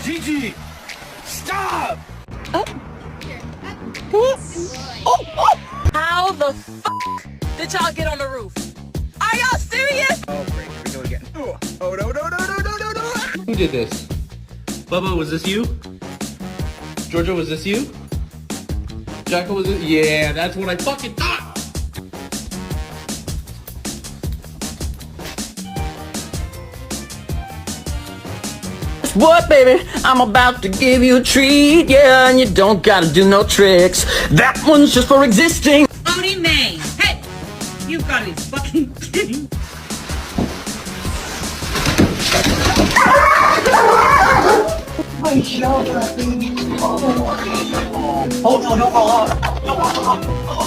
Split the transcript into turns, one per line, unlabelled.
Gigi! Stop!
How the fuck did y'all get on the roof? Are y'all serious?
Oh, great. Here we go again. Oh, no, no, no, no, no, no, no!
Who did this? Bubba, was this you? Georgia, was this you? Jacko, was it? Yeah, that's what I fucking thought!
What, baby? I'm about to give you a treat, yeah, and you don't gotta do no tricks. That one's just for existing.
Odie May. Hey! You've got to be fucking kidding.
Oh, no, no, no.